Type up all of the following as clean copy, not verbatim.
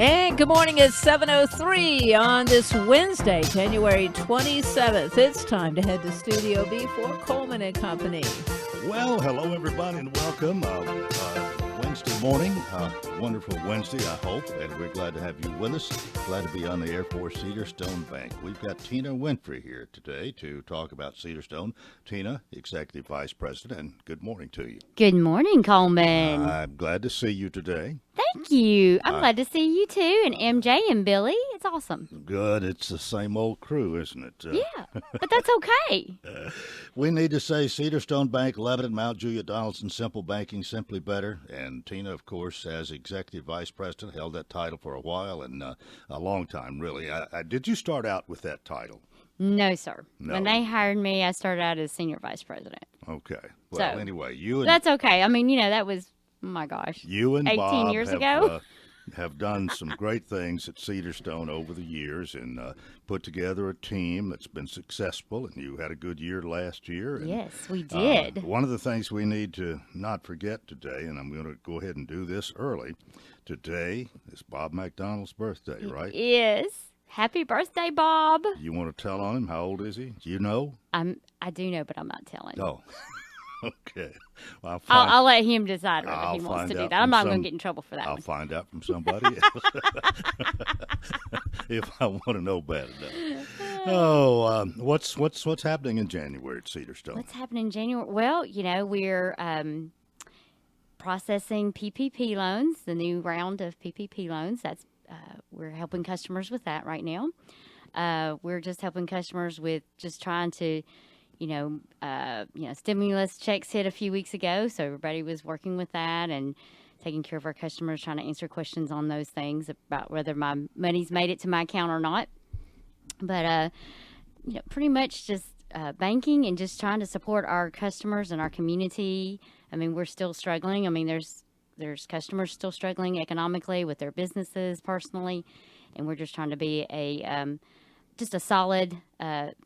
And good morning. It's 7:03 on this Wednesday, January 27th. It's time to head to Studio B for Coleman and Company. Well, hello, everybody, and welcome. Wednesday morning, wonderful Wednesday, I hope, and we're glad to have you with us. Glad to be on the Air Force Cedar Stone Bank. We've got Tina Winfrey here today to talk about Cedar Stone. Tina, Executive Vice President, and good morning to you. Good morning, Coleman. I'm glad to see you today. Thank you. I'm glad to see you too, and MJ and Billy. It's awesome. Good. It's the same old crew, isn't it? Yeah, but that's okay. We need to say Cedar Stone Bank, Lebanon, Mount Juliet, Donaldson, simple banking, simply better. And Tina, of course, as Executive Vice President, held that title for a while and a long time, really. Did you start out with that title? No, sir. No. When they hired me, I started out as Senior Vice President. Okay. Well, anyway, you and that's okay. I mean, that was, oh my gosh, you and 18 Bob years have, ago. Have done some great things at Cedar Stone over the years and put together a team that's been successful, and you had a good year last year. And, yes, we did. One of the things we need to not forget today, and I'm going to go ahead and do this early, today is Bob McDonald's birthday, right? Yes. Happy birthday, Bob. You want to tell on him? How old is he? Do you know? I do know, but I'm not telling. Oh. Okay. Well, I'll let him decide whether he wants to do that. I'm not going to get in trouble for that. I'll find out from somebody else if I want to know bad enough. Oh, what's happening in January at Cedar Stone? What's happening in January? Well, we're processing PPP loans, the new round of PPP loans. That's we're helping customers with that right now. We're just helping customers with just trying to. Stimulus checks hit a few weeks ago, so everybody was working with that and taking care of our customers, trying to answer questions on those things about whether my money's made it to my account or not. But, pretty much just banking and just trying to support our customers and our community. I mean, we're still struggling. I mean, there's customers still struggling economically with their businesses personally, and we're just trying to be just a solid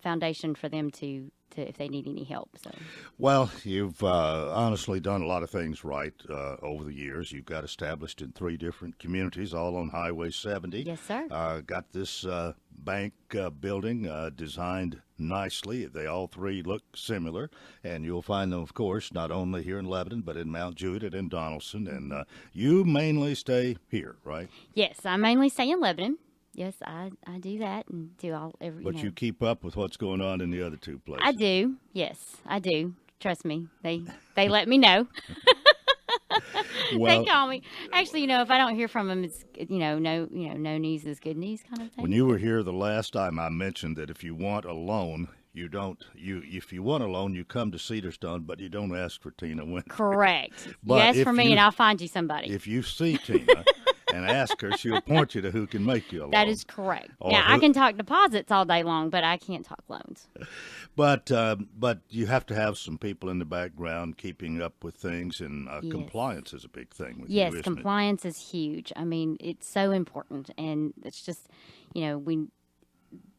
foundation for them to if they need any help. So, well, you've honestly done a lot of things right over the years. You've got established in 3 different communities, all on Highway 70. Yes, sir. Got this bank building designed nicely. They all 3 look similar, and you'll find them, of course, not only here in Lebanon, but in Mount Juliet and in Donaldson. And you mainly stay here, right? Yes, I mainly stay in Lebanon. Yes, I do that and do every. But you keep up with what's going on in the other 2 places. I do. Yes, I do. Trust me. They let me know. Well, they call me. Actually, if I don't hear from them, it's no news is good news kind of thing. When you were here the last time, I mentioned that if you want a loan, if you want a loan, you come to Cedar Stone, but you don't ask for Tina Winfrey. Correct. You ask for me, and I'll find you somebody. If you see Tina and ask her, she'll point you to who can make you a loan. That is correct. Now, I can talk deposits all day long, but I can't talk loans. But you have to have some people in the background keeping up with things, and Yes. compliance is a big thing with Yes, you, isn't compliance is huge. I mean, it's so important, and it's just,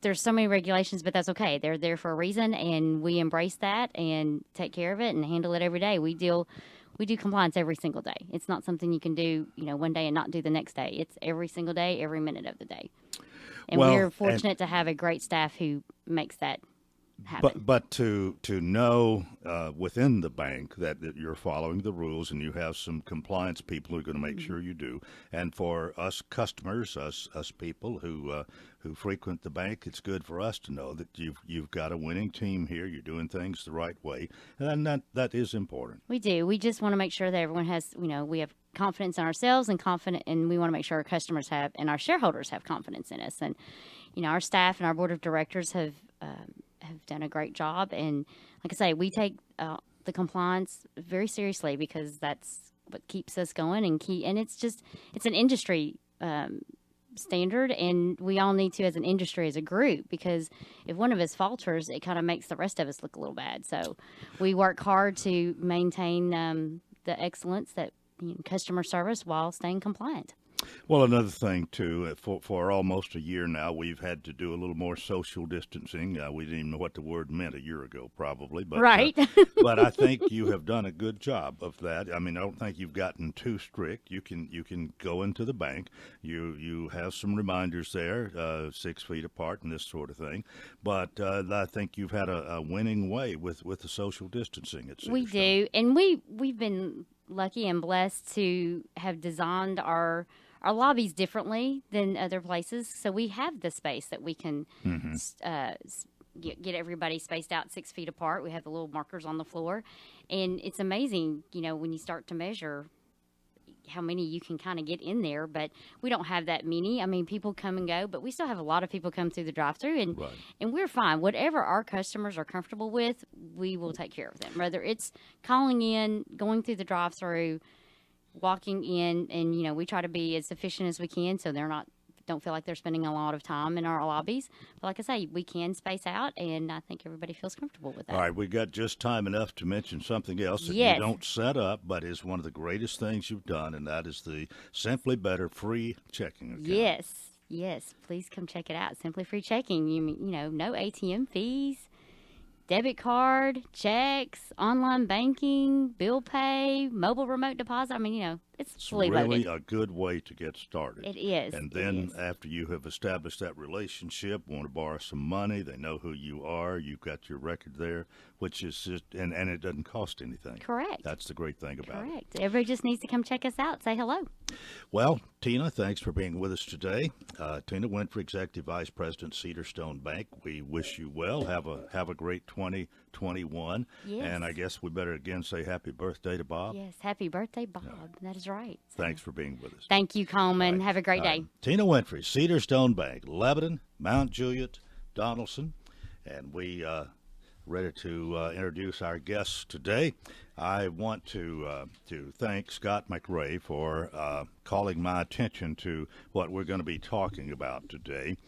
there's so many regulations, but that's okay. They're there for a reason, and we embrace that and take care of it and handle it every day. We do compliance every single day. It's not something you can do, one day and not do the next day. It's every single day, every minute of the day. And we're fortunate to have a great staff who makes that happen. But to know within the bank that you're following the rules and you have some compliance people who are going to make sure you do, and for us customers, us people who frequent the bank, it's good for us to know that you've got a winning team here. You're doing things the right way, and that is important. We do. We just want to make sure that everyone has, we have confidence in ourselves and we want to make sure our customers have and our shareholders have confidence in us. And our staff and our board of directors have done a great job. And like I say, we take the compliance very seriously because that's what keeps us going and it's an industry standard, and we all need to, as an industry, as a group, because if one of us falters, it kind of makes the rest of us look a little bad. So we work hard to maintain the excellence that customer service while staying compliant. Well, another thing too, for almost a year now, we've had to do a little more social distancing. We didn't even know what the word meant a year ago, probably, but Right. but I think you have done a good job of that. I mean, I don't think you've gotten too strict. You can go into the bank. You have some reminders there, 6 feet apart and this sort of thing. But I think you've had a winning way with the social distancing. We do, and we've been lucky and blessed to have designed our lobbies differently than other places, so we have the space that we can get everybody spaced out 6 feet apart. We have the little markers on the floor, and it's amazing, when you start to measure how many you can kind of get in there, but we don't have that many. I mean, people come and go, but we still have a lot of people come through the drive-through, and we're fine. Whatever our customers are comfortable with, we will take care of them. Whether it's calling in, going through the drive-through, walking in, and we try to be as efficient as we can, so don't feel like they're spending a lot of time in our lobbies. But like I say, we can space out, and I think everybody feels comfortable with that. All right, we got just time enough to mention something else that Yes. you don't set up, but is one of the greatest things you've done, and that is the Simply Better free checking account. Yes. Please come check it out. Simply Free Checking. No ATM fees, debit card, checks, online banking, bill pay, mobile remote deposit. I mean, it's fully really loaded. a good way to get started. It is. And then after you have established that relationship, want to borrow some money, they know who you are, you've got your record there, which is just, and it doesn't cost anything. Correct. That's the great thing about it. Correct. Everybody just needs to come check us out, say hello. Well, Tina, thanks for being with us today. Tina Winfrey, Executive Vice President, Cedar Stone Bank. We wish you well. Have a great 2021. Yes. And I guess we better again say happy birthday to Bob. Yes, happy birthday, Bob. That is right. So, Thanks for being with us. thank you, Coleman. Right. Have a great All day. right. Tina Winfrey, Cedar Stone Bank, Lebanon, Mount Juliet, Donaldson, and we ready to introduce our guests today. I want to thank Scott McRae for calling my attention to what we're going to be talking about today.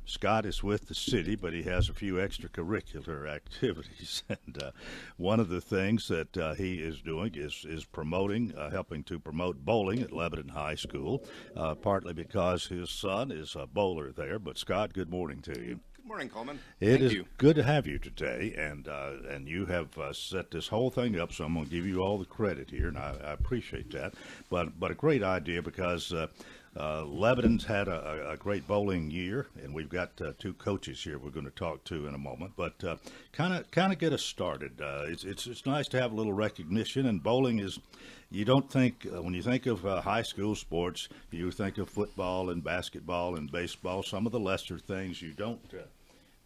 Scott is with the city, but he has a few extracurricular activities, and one of the things that he is doing is promoting, helping to promote bowling at Lebanon High School, partly because his son is a bowler there. But Scott, good morning to you. Good morning, Coleman. It is Thank you. good to have you today, and you have set this whole thing up, so I'm going to give you all the credit here, and I appreciate that. But a great idea because Lebanon's had a great bowling year, and we've got two coaches here we're going to talk to in a moment. But kind of get us started. It's nice to have a little recognition, and bowling is. You don't think, when you think of high school sports, you think of football and basketball and baseball, some of the lesser things you don't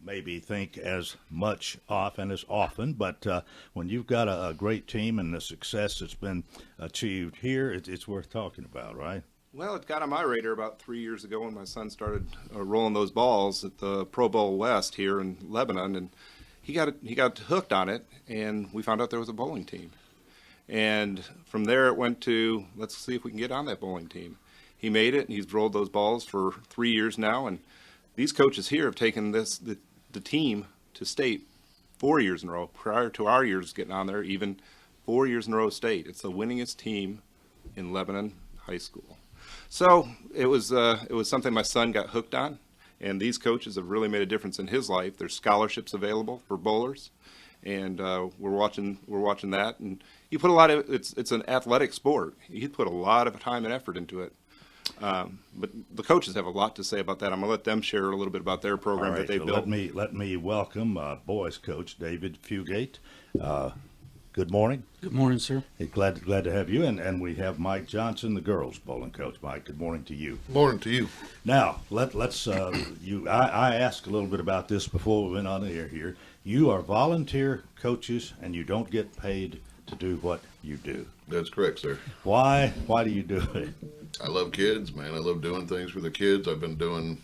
maybe think as much and as often. But when you've got a great team and the success that's been achieved here, it's worth talking about, right? Well, it got on my radar about 3 years ago when my son started rolling those balls at the Pro Bowl West here in Lebanon, and he got hooked on it, and we found out there was a bowling team. And from there it went to, let's see if we can get on that bowling team. He made it, and he's rolled those balls for 3 years now, and these coaches here have taken the team to state 4 years in a row. Prior to our years getting on there, even 4 years in a row state. It's the winningest team in Lebanon High School. So it was something my son got hooked on, and these coaches have really made a difference in his life. There's scholarships available for bowlers, and we're watching that. And he put a lot of it's an athletic sport. He put a lot of time and effort into it. But the coaches have a lot to say about that. I'm gonna let them share a little bit about their program that they built. Let me welcome boys coach David Fugate. Good morning. Good morning, sir. Glad to have you, and we have Mike Johnson, the girls bowling coach. Mike, good morning to you. Morning to you. Now let's I asked a little bit about this before we went on the air here. You are volunteer coaches, and you don't get paid to do what you do. That's correct, sir. Why do you do it? I love kids, man. I love doing things for the kids. I've been doing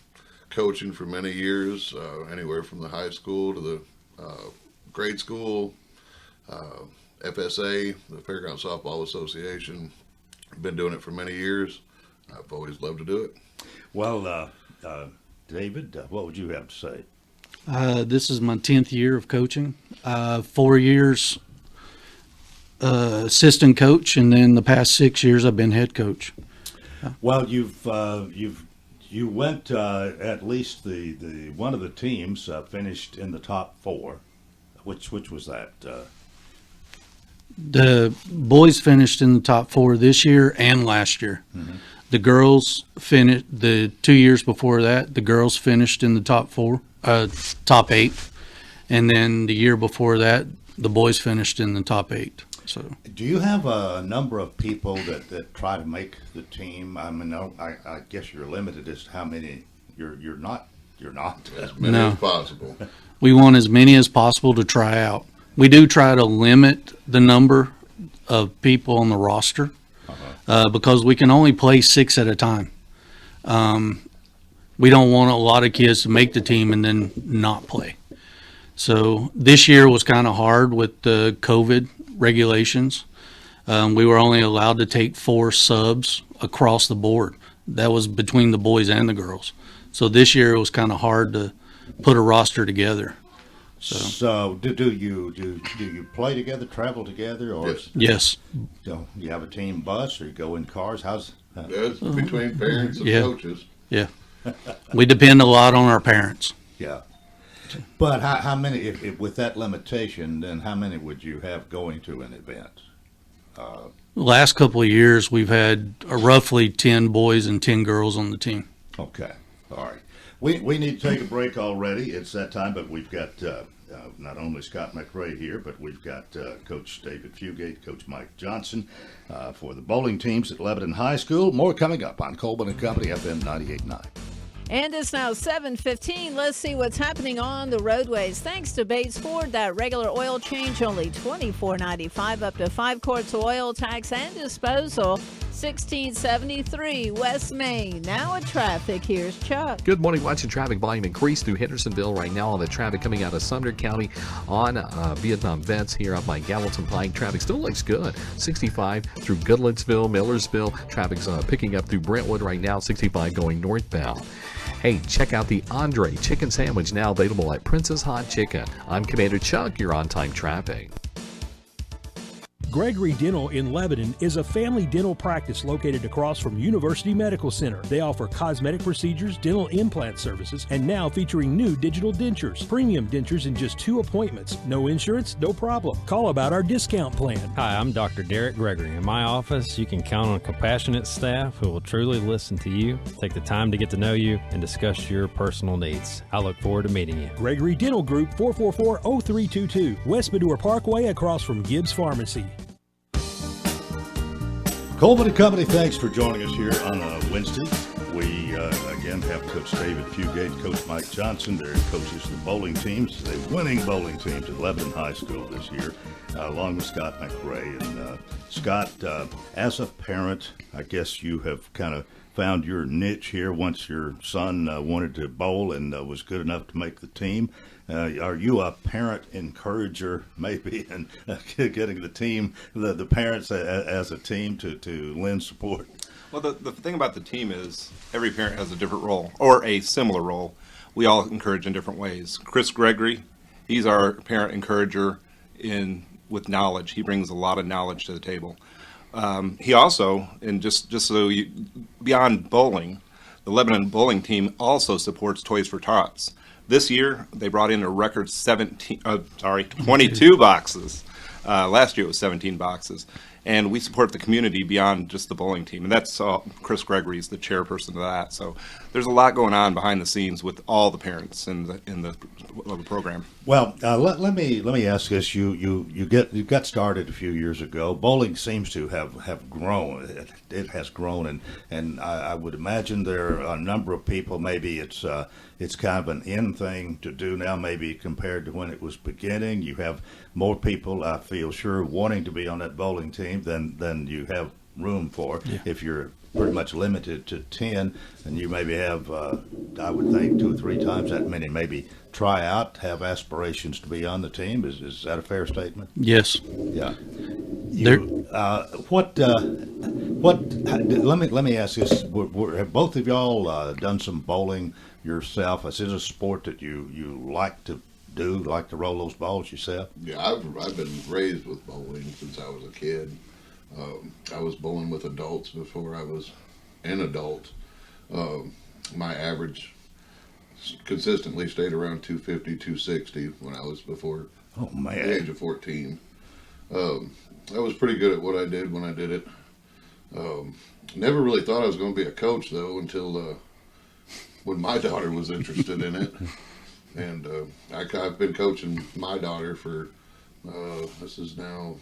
coaching for many years, anywhere from the high school to the grade school, FSA, the Fairground Softball Association. I've been doing it for many years. I've always loved to do it. Well, David, what would you have to say? This is my 10th year of coaching. 4 years assistant coach, and then the past 6 years I've been head coach. Well, you went at least the one of the teams finished in the top 4. Which was that? The boys finished in the top 4 this year and last year. Mm-hmm. The girls finished the 2 years before that. The girls finished in the top 8, and then the year before that, the boys finished in the top 8. So, do you have a number of people that try to make the team? I mean, I guess you're limited as to how many you're not. As many No. as possible. we want as many as possible to try out. We do try to limit the number of people on the roster because we can only play 6 at a time. We don't want a lot of kids to make the team and then not play. So this year was kind of hard with the COVID regulations. We were only allowed to take 4 subs across the board. That was between the boys and the girls. So this year it was kind of hard to put a roster together. So do you play together, travel together, or Yes. Yes. you have a team bus, or you go in cars? How's It's between parents and Yeah. coaches. Yeah. We depend a lot on our parents. yeah? But how many, if with that limitation, then how many would you have going to an event? Last couple of years, we've had roughly 10 boys and 10 girls on the team. Okay, all right. We need to take a break already. It's that time, but we've got not only Scott McRae here, but we've got Coach David Fugate, Coach Mike Johnson for the bowling teams at Lebanon High School. More coming up on Coleman and Company, FM 98.9. And it's now 7:15. Let's see what's happening on the roadways. Thanks to Bates Ford, that regular oil change only $24.95, up to 5 quarts of oil, tax and disposal. 1673 West Main. Now in traffic, here's Chuck. Good morning. Watching traffic volume increase through Hendersonville right now on the traffic coming out of Sumner County on Vietnam Vets here up by Gallatin Pike. Traffic still looks good. 65 through Goodlettsville, Millersville. Traffic's picking up through Brentwood right now. 65 going northbound. Hey, check out the Andre Chicken Sandwich now available at Princess Hot Chicken. I'm Commander Chuck, your on-time traffic. Gregory Dental in Lebanon is a family dental practice located across from University Medical Center. They offer cosmetic procedures, dental implant services, and now featuring new digital dentures. Premium dentures in just 2 appointments. No insurance, no problem. Call about our discount plan. Hi, I'm Dr. Derek Gregory. In my office, you can count on a compassionate staff who will truly listen to you, take the time to get to know you, and discuss your personal needs. I look forward to meeting you. Gregory Dental Group, 444-0322, West Medora Parkway across from Gibbs Pharmacy. Coleman and Company, thanks for joining us here on a Wednesday. We, again, have Coach David Fugate, Coach Mike Johnson. They're coaches of the bowling teams, the winning bowling teams at Lebanon High School this year, along with Scott McRae. And Scott, as a parent, I guess you have kind of found your niche here once your son wanted to bowl and was good enough to make the team. Are you a parent encourager, maybe, in getting the team, the parents as a team to lend support? Well, the thing about the team is every parent has a different role or a similar role. We all encourage in different ways. Chris Gregory, he's our parent encourager with knowledge. He brings a lot of knowledge to the table. He also, and just so beyond bowling, the Lebanon bowling team also supports Toys for Tots. This year, they brought in a record 22 boxes. Last year, it was 17 boxes. And we support the community beyond just the bowling team. And that's Chris Gregory is the chairperson of that. So there's a lot going on behind the scenes with all the parents in the program. Well, let me ask this: you got started a few years ago. Bowling seems to have grown. It has grown, and I would imagine there are a number of people. Maybe it's kind of an in thing to do now. Maybe compared to when it was beginning, you have more people. I feel sure wanting to be on that bowling team than you have room for. Yeah. If you're pretty much limited to 10, and you maybe have, I would think, 2 or 3 times that many maybe try out, have aspirations to be on the team. Is that a fair statement? Yes. Yeah. Let me ask this: have both of y'all done some bowling yourself? Is it a sport that you like to do, like to roll those balls yourself? Yeah, I've been raised with bowling since I was a kid. I was bowling with adults before I was and adult. My average consistently stayed around 250, 260 when I was before Oh man, the age of 14. I was pretty good at what I did when I did it. Never really thought I was going to be a coach though until when my daughter was interested in it. And I've been coaching my daughter for this is now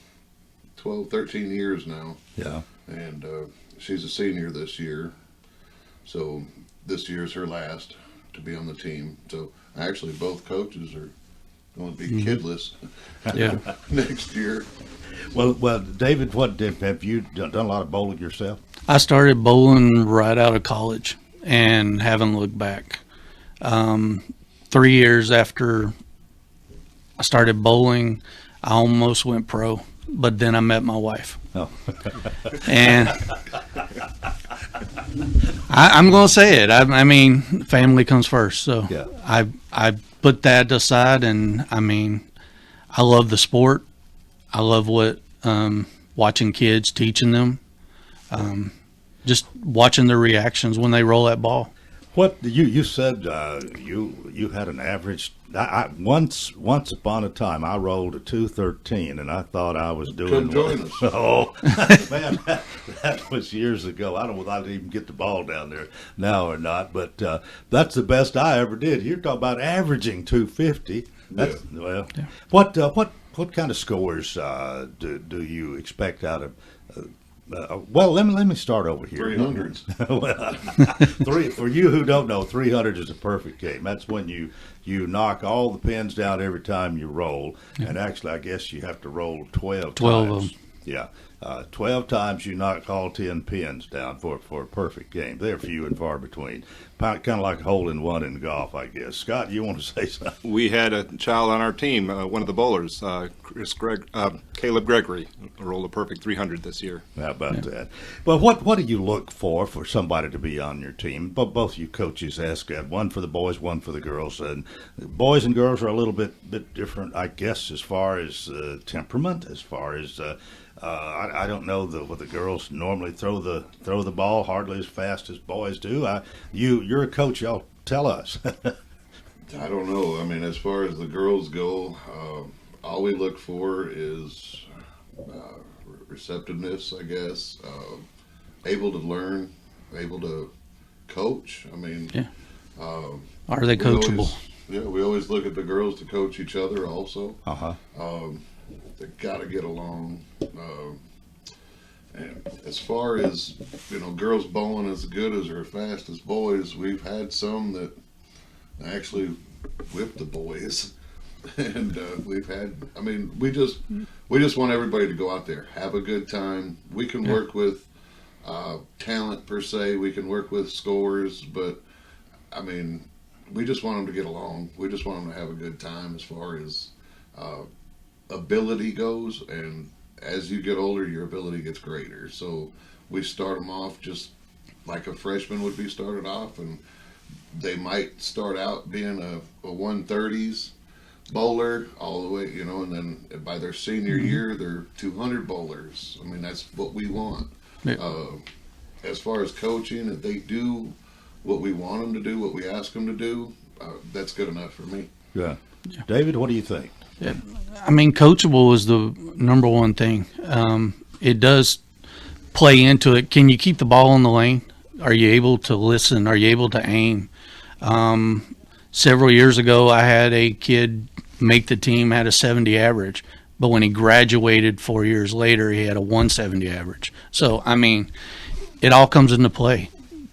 12, 13 years now. yeah. And she's a senior this year. So this year's her last to be on the team. So actually both coaches are going to be kidless Yeah. next year. Well, David, have you done a lot of bowling yourself? I started bowling right out of college and haven't looked back. 3 years after I started bowling, I almost went pro, but then I met my wife. Oh. And I'm going to say it. I mean, family comes first. So Yeah. I put that aside, and I mean, I love the sport. I love what watching kids, teaching them, just watching their reactions when they roll that ball. What you said? You had an average. Once upon a time, I rolled a 213, and I thought I was doing. Couldn't join us. Oh man, that was years ago. I don't know if I'd even get the ball down there now or not, but that's the best I ever did. You're talking about averaging 250. That's well. Yeah. What kind of scores do you expect out of? Well, let me start over here. 300s. Well, for you who don't know, 300 is a perfect game. That's when you knock all the pins down every time you roll. And actually, I guess you have to roll 12 12 of times. them. Yeah. 12 times you knock all 10 pins down for a perfect game. They're few and far between. Kind of like a hole-in-one in golf, I guess. Scott, you want to say something? We had a child on our team, one of the bowlers, Caleb Gregory, rolled a perfect 300 this year. How about that? Well, what do you look for somebody to be on your team? Both you coaches ask that. One for the boys, one for the girls. And boys and girls are a little bit different, I guess, as far as temperament, as far as I don't know what the girls normally throw the ball hardly as fast as boys do. You're a coach. Y'all tell us. I don't know. I mean, as far as the girls go, all we look for is receptiveness, I guess. Able to learn, able to coach. I mean, Yeah. Are they coachable? We always look at the girls to coach each other also. Uh-huh. They got to get along. And as far as, girls bowling as good as or fast as boys, we've had some that actually whip the boys. And we just want everybody to go out there, have a good time. We can work with talent per se. We can work with scores, but I mean, we just want them to get along. We just want them to have a good time as far as ability goes, and as you get older, your ability gets greater. So we start them off just like a freshman would be started off, and they might start out being a 130s bowler all the way, and then by their senior year, they're 200 bowlers. I mean, that's what we want. Yeah. As far as coaching, if they do what we want them to do, what we ask them to do, that's good enough for me. Yeah. David, what do you think? Yeah. I mean, coachable is the number one thing. It does play into it. Can you keep the ball in the lane? Are you able to listen? Are you able to aim? Several years ago, I had a kid make the team, had a 70 average, but when he graduated 4 years later, he had a 170 average. So, I mean, it all comes into play.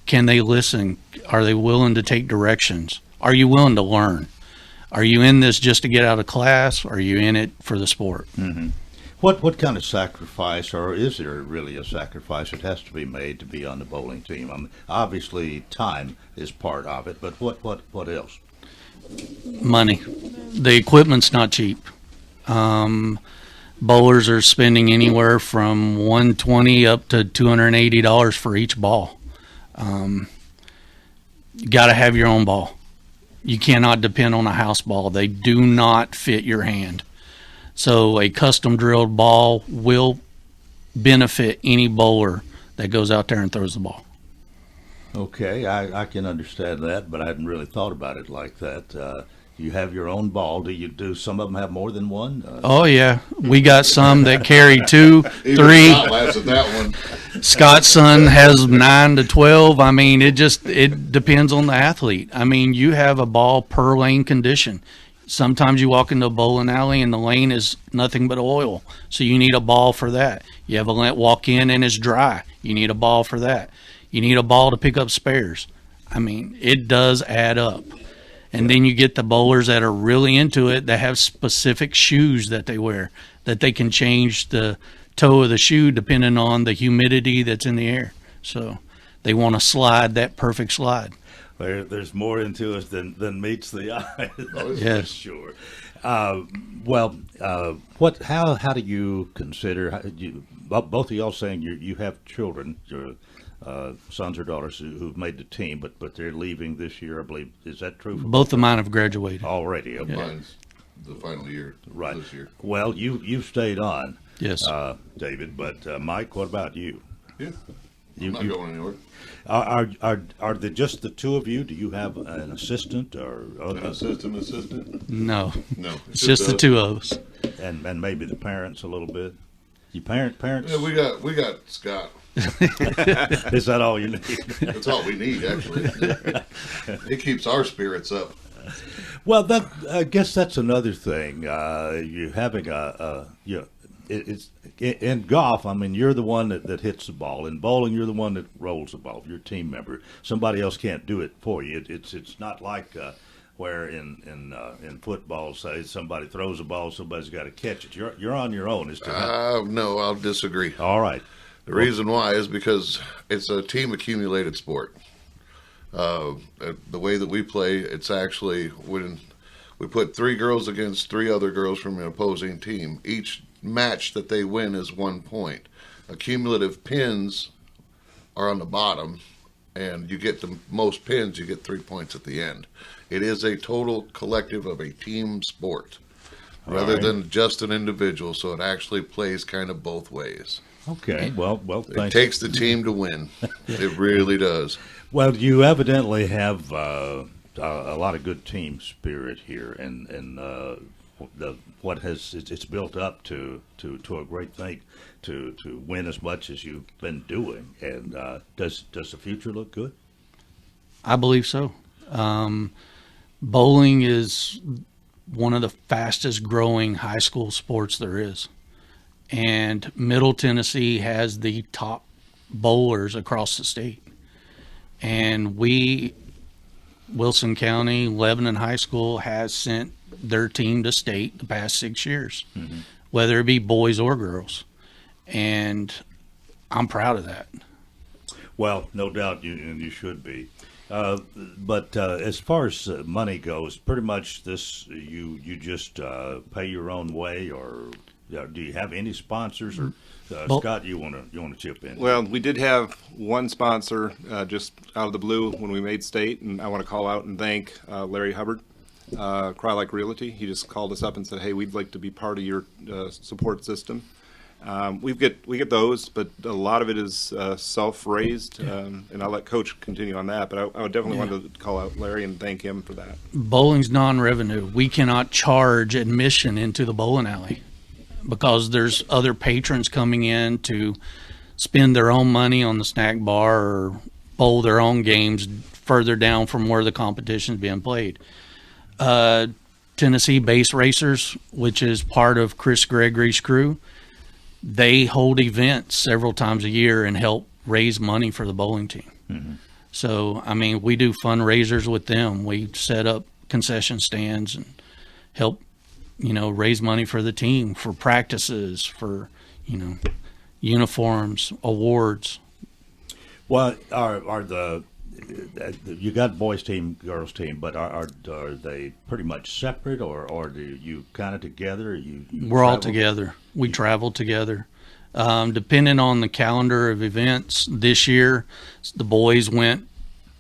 Can they listen? Are they willing to take directions? Are you willing to learn? Are you in this just to get out of class, or are you in it for the sport? Mm-hmm. What kind of sacrifice, or is there really a sacrifice that has to be made to be on the bowling team? I mean, obviously, time is part of it, but what else? Money. The equipment's not cheap. Bowlers are spending anywhere from $120 up to $280 for each ball. You got to have your own ball. You cannot depend on a house ball. They do not fit your hand. So a custom drilled ball will benefit any bowler that goes out there and throws the ball. Okay, I can understand that, but I hadn't really thought about it like that. You have your own ball. Do some of them have more than one? Oh yeah, we got some that carry 2, Even 3. Scott laughs at that one. Scott's son has 9 to 12. I mean, it depends on the athlete. I mean, you have a ball per lane condition. Sometimes you walk into a bowling alley and the lane is nothing but oil, so you need a ball for that. You have a walk in and it's dry. You need a ball for that. You need a ball to pick up spares. I mean, it does add up. And then you get the bowlers that are really into it that have specific shoes that they wear, that they can change the toe of the shoe depending on the humidity that's in the air. So they want to slide that perfect slide. There's more into it than meets the eye. That's Yes. for sure. How do you consider both of y'all saying you have children, your sons or daughters who've made the team, but they're leaving this year, I believe. Is that true? For Both of mine have graduated. already? Okay. Mine's the final year Right. this year. Well, you've stayed on, Yes. David. But Mike, what about you? Yeah. You- I'm not you- going anywhere. Are they just the two of you? Do you have an assistant or An assistant? No. No. It's just the us. two of us. and maybe the parents a little bit? You parents? Yeah, we got Scott. Is that all you need? That's all we need, actually. It keeps our spirits up. Well, I guess that's another thing. You having it's in golf. I mean, you're the one that hits the ball. In bowling, you're the one that rolls the ball. You're a team member. Somebody else can't do it for you. It's not like where in football, say somebody throws a ball, somebody's got to catch it. You're on your own. No, I'll disagree. All right. The reason why is because it's a team accumulated sport. The way that we play, it's actually when we put 3 girls against 3 other girls from an opposing team. Each match that they win is 1 point. Accumulative pins are on the bottom, and you get the most pins, you get 3 points at the end. It is a total collective of a team sport rather than just an individual, so it actually plays kind of both ways. Okay. Well. It Thanks. takes the team to win. It really does. Well, you evidently have a lot of good team spirit here, and it's built up to a great thing to win as much as you've been doing. And does the future look good? I believe so. Bowling is one of the fastest growing high school sports there is. And Middle Tennessee has the top bowlers across the state. And Wilson County, Lebanon High School has sent their team to state the past 6 years, whether it be boys or girls. And I'm proud of that. Well, no doubt, you should be. But as far as money goes, pretty much this you just pay your own way, or do you have any sponsors? Or Scott, you want to chip in? Well, we did have one sponsor just out of the blue when we made state, and I want to call out and thank Larry Hubbard, Cry Like Realty. He just called us up and said, "Hey, we'd like to be part of your support system." We get those, but a lot of it is self-raised, and I'll let Coach continue on that. But I would definitely want to call out Larry and thank him for that. Bowling's non-revenue. We cannot charge admission into the bowling alley because there's other patrons coming in to spend their own money on the snack bar or bowl their own games further down from where the competition's being played. Tennessee Base Racers, which is part of Chris Gregory's crew, they hold events several times a year and help raise money for the bowling team. Mm-hmm. So, I mean, we do fundraisers with them. We set up concession stands and help, raise money for the team, for practices, for, uniforms, awards. Well, are you got boys team, girls team, but are they pretty much separate, or do you kind of together? We're all together. We travel together. Depending on the calendar of events, this year the boys went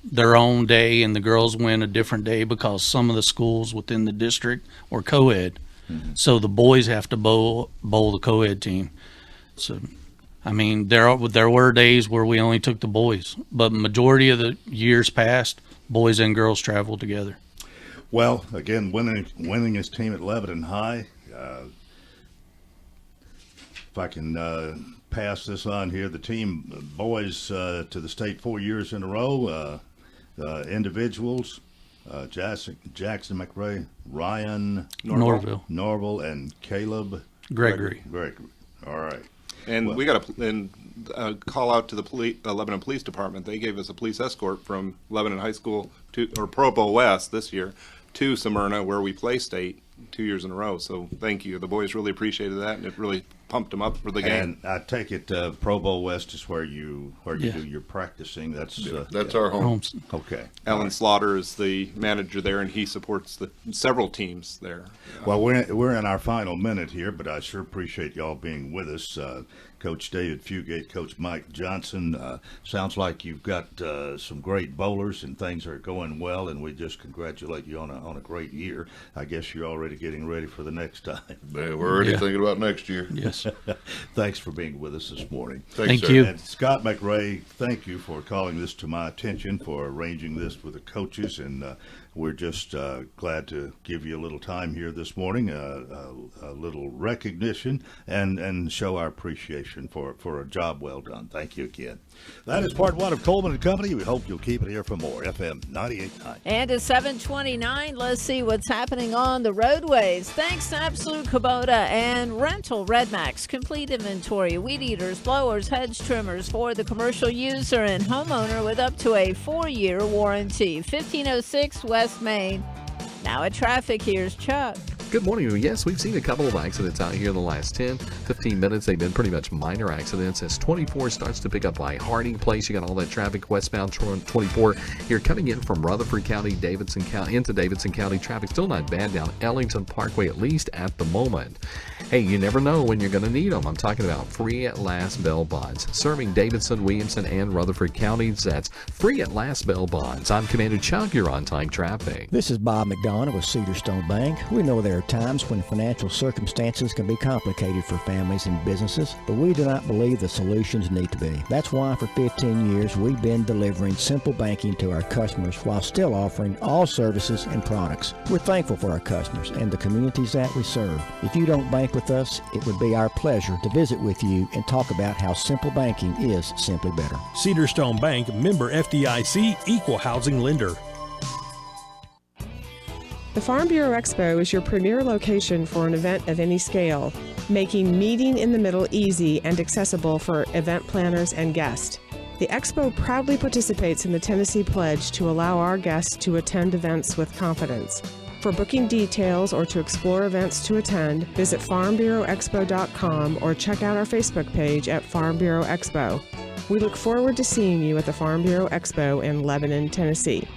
their own day and the girls went a different day because some of the schools within the district were co-ed. Mm-hmm. So the boys have to bowl the co-ed team. So I mean, there were days where we only took the boys, but majority of the years past, boys and girls traveled together. Well, again, winning his team at Lebanon High. If I can pass this on here, the team boys to the state 4 years in a row. Individuals, Jackson McRae, Ryan Norville, and Caleb Gregory. All right. And we got a call out to the Lebanon Police Department. They gave us a police escort from Lebanon High School or Provo West this year to Smyrna, where we play state 2 years in a row. So thank you. The boys really appreciated that, and it really pumped them up for the game. And I take it Provo West is where you do your practicing. That's our home. Okay. Alan Slaughter is the manager there, and he supports several teams there. Well, we're in our final minute here, but I sure appreciate y'all being with us. Coach David Fugate, Coach Mike Johnson. Sounds like you've got some great bowlers and things are going well, and we just congratulate you on a great year. I guess you're already getting ready for the next time. Man, we're already thinking about next year. Yes. Thanks for being with us this morning. Thank you. And Scott McRae, thank you for calling this to my attention, for arranging this with the coaches, and we're just glad to give you a little time here this morning, a little recognition, and show our appreciation for a job well done. Thank you again. That is part one of Coleman and Company. We hope you'll keep it here for more. FM 98.9. And at 7:29, let's see what's happening on the roadways. Thanks to Absolute Kubota and Rental Redmax. Complete inventory, weed eaters, blowers, hedge trimmers for the commercial user and homeowner with up to a 4-year warranty. 1506 West Main. Now at traffic, here's Chuck. Good morning. Yes, we've seen a couple of accidents out here in the last 10, 15 minutes. They've been pretty much minor accidents. As 24 starts to pick up by Harding Place, you got all that traffic westbound 24. You're coming in from Rutherford County, Davidson County, into Davidson County. Traffic still not bad down Ellington Parkway, at least at the moment. Hey, you never know when you're going to need them. I'm talking about Free at Last Bail Bonds. Serving Davidson, Williamson, and Rutherford counties. That's Free at Last Bail Bonds. I'm Commander Chuck. You're on time traffic. This is Bob McDonough with Cedarstone Bank. We know there are times when financial circumstances can be complicated for families and businesses, but we do not believe the solutions need to be. That's why for 15 years we've been delivering simple banking to our customers while still offering all services and products. We're thankful for our customers and the communities that we serve. If you don't bank with us, it would be our pleasure to visit with you and talk about how simple banking is simply better. Cedarstone Bank, member FDIC, equal housing lender. The Farm Bureau Expo is your premier location for an event of any scale, making meeting in the middle easy and accessible for event planners and guests. The Expo proudly participates in the Tennessee Pledge to allow our guests to attend events with confidence. For booking details or to explore events to attend, visit farmbureauexpo.com or check out our Facebook page at Farm Bureau Expo. We look forward to seeing you at the Farm Bureau Expo in Lebanon, Tennessee.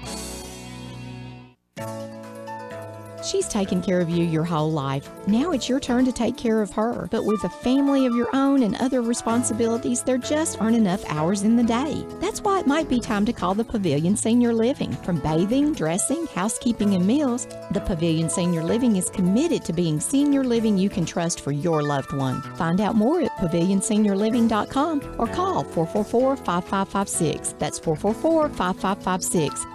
She's taken care of you your whole life. Now it's your turn to take care of her. But with a family of your own and other responsibilities, there just aren't enough hours in the day. That's why it might be time to call the Pavilion Senior Living. From bathing, dressing, housekeeping, and meals, the Pavilion Senior Living is committed to being senior living you can trust for your loved one. Find out more at pavilionseniorliving.com or call 444-5556. That's 444-5556.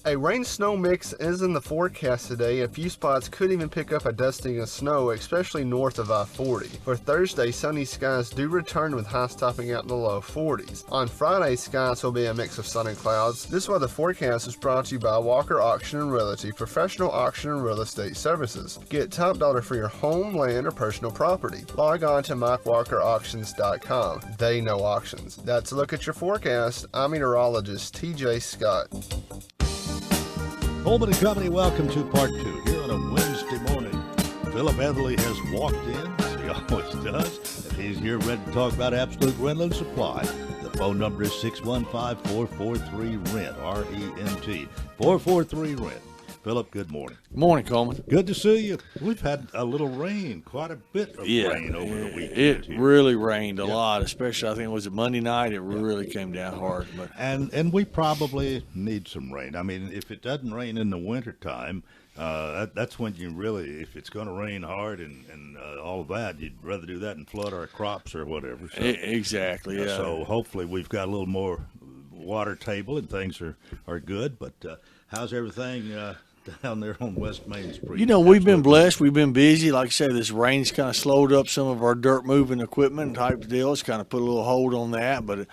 A rain-snow mix is in the forecast today. A few spots could even pick up a dusting of snow, especially north of I-40. For Thursday, sunny skies do return with highs topping out in the low 40s. On Friday, skies will be a mix of sun and clouds. This weather forecast is brought to you by Walker Auction and Realty, professional auction and real estate services. Get top dollar for your home, land, or personal property. Log on to MikeWalkerAuctions.com. They know auctions. That's a look at your forecast. I'm meteorologist TJ Scott. Coleman and Company, welcome to part 2 here on a Wednesday morning. Philip Etherly has walked in, as he always does, and he's here ready to talk about Absolute Rental and Supply. The phone number is 615-443-RENT, R-E-N-T, 443-RENT. Philip, good morning. Morning, Coleman. Good to see you. We've had a little rain, quite a bit of rain over the weekend. It here. really rained a lot, especially I think was it Monday night. It really came down hard. But and we probably need some rain. I mean, if it doesn't rain in the wintertime, that's when you really, if it's going to rain hard and all of that, you'd rather do that and flood our crops or whatever. So, exactly, yeah. So hopefully we've got a little more water table and things are good. But how's everything down there on West Main Street? You know, we've been blessed. We've been busy. Like I said, this rain's kind of slowed up some of our dirt moving equipment type deal. It's kind of put a little hold on that. But,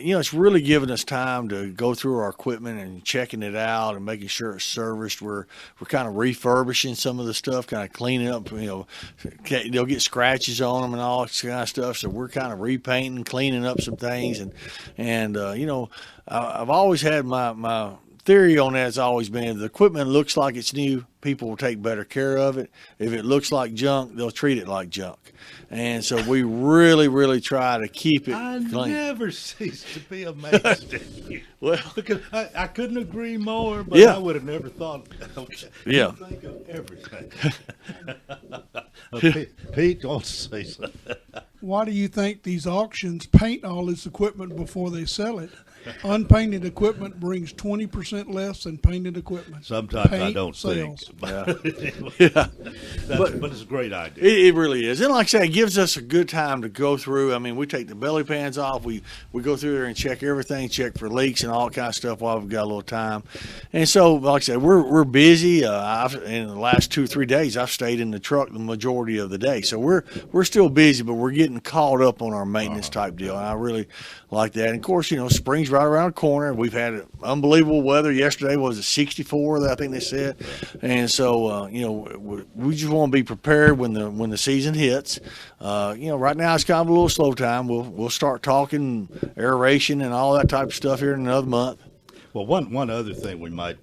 you know, it's really given us time to go through our equipment and checking it out and making sure it's serviced. We're kind of refurbishing some of the stuff, kind of cleaning up, you know, they'll get scratches on them and all that kind of stuff. So we're kind of repainting, cleaning up some things. And you know, I've always had my theory on that has always been if the equipment looks like it's new, people will take better care of it. If it looks like junk, they'll treat it like junk. And so we really, really try to keep it clean. I never cease to be amazed at you. Well, because I couldn't agree more, but yeah. I would have never thought. Okay, yeah. You think of everything. Pete, don't say so. Why do you think these auctions paint all this equipment before they sell it? Unpainted equipment brings 20% less than painted equipment. Sometimes I Paint don't sales. think. Yeah. But it's a great idea. It really is. And like I say, it gives us a good time to go through. I mean, we take the belly pans off. We go through there and check everything, check for leaks and all kind of stuff while we've got a little time. And so, like I said, we're busy. In the last 2 or 3 days, I've stayed in the truck the majority of the day. So we're still busy, but we're getting caught up on our maintenance type deal. And I really like that. And of course, you know, spring's right around the corner. We've had unbelievable weather. Yesterday was 64, I think they said. And so, you know, we just want to be prepared when the season hits. You know, right now it's kind of a little slow time. We'll start talking aeration and all that type of stuff here in another month. Well, one other thing we might